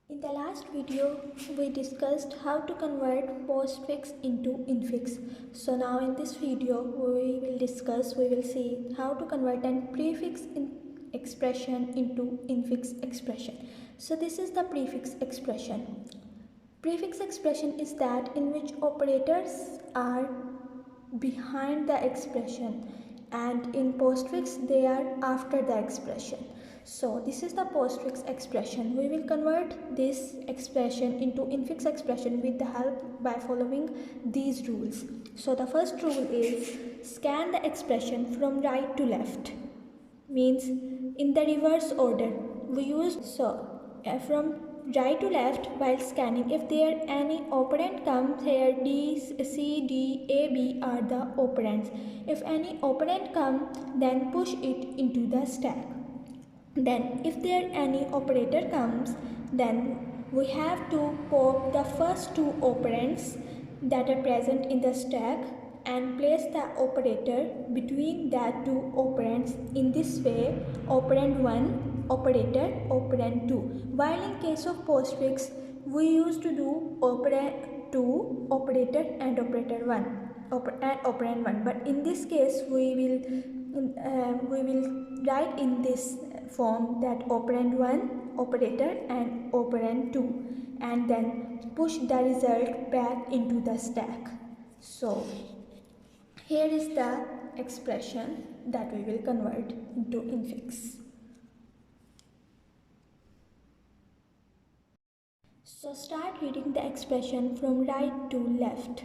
In the last video, we discussed how to convert postfix into infix. So now in this video, we will see how to convert an prefix expression into infix expression. So this is the prefix expression. Prefix expression is that in which operators are behind the expression, and in postfix they are after the expression. So this is the postfix expression. We will convert this expression into infix expression with the help by following these rules. So the first rule is scan the expression from right to left, means in the reverse order. We use from right to left while scanning. If there any operand comes here, D, C, D, A, B are the operands. If any operand comes, then push it into the stack. Then if there any operator comes, then we have to pop the first two operands that are present in the stack and place the operator between that two operands. In this way, operand 1, operator, operand 2. While in case of postfix, we used to do operand 2, operator and operator 1 and operand 1. But in this case, we will write in this form that operand 1, operator and operand 2, and then push the result back into the stack. So here is the expression that we will convert into infix. So start reading the expression from right to left.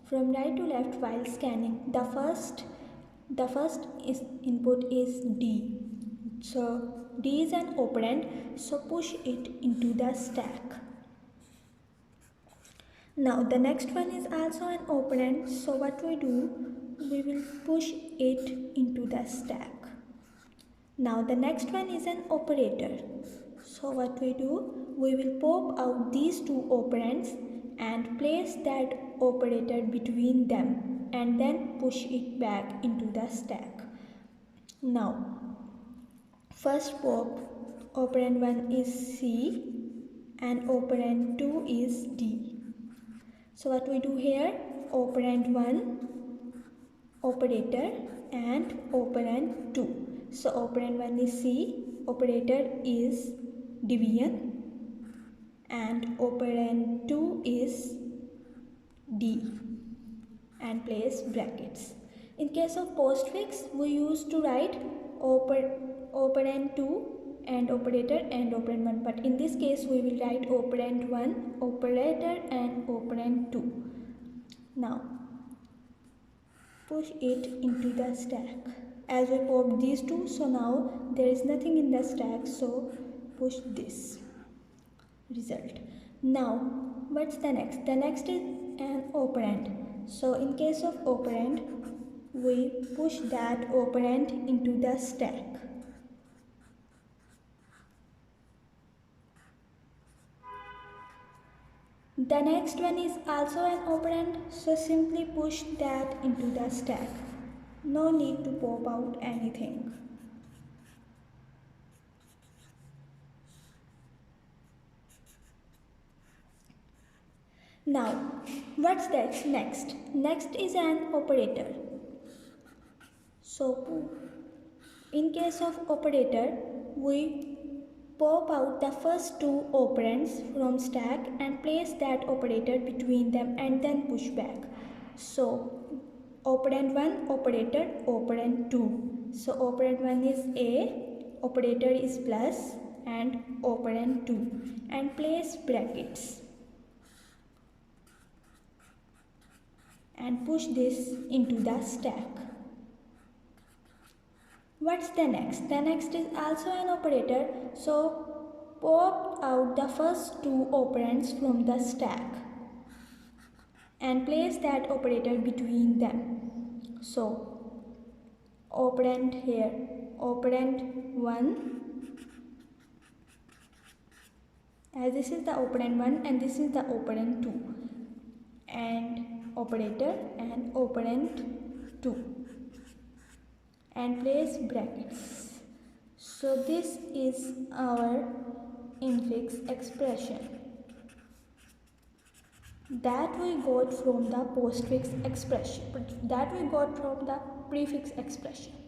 From right to left while scanning, the first input is D. So D is an operand, so push it into the stack. Now the next one is also an operand, so what we do, we will push it into the stack. Now the next one is an operator, so what we do, we will pop out these two operands and place that operator between them and then push it back into the stack. Now first pop, operand 1 is C and operand 2 is D. So what we do here, operand 1, operator and operand 2. So operand 1 is C, operator is division, and operand 2 is D, and place brackets. In case of postfix, we used to write operand 2 and operator and operand 1, but in this case we will write operand 1, operator and operand 2. Now push it into the stack. As we popped these two, so now there is nothing in the stack, so push this result. Now what's the next? The next is an operand. So in case of operand, we push that operand into the stack. The next one is also an operand, so simply push that into the stack. No need to pop out anything. Now, what's that next? Next is an operator. So, in case of operator, we pop out the first two operands from stack and place that operator between them and then push back. So operand 1, operator, operand 2. So operand 1 is A, operator is plus, and operand 2, and place brackets and push this into the stack. What's the next? The next is also an operator, so pop out the first two operands from the stack and place that operator between them. So operand here, operand 1, as this is the operand 1 and this is the operand 2, and operator and operand 2, and place brackets. So this is our infix expression that we got from the postfix expression, that we got from the prefix expression.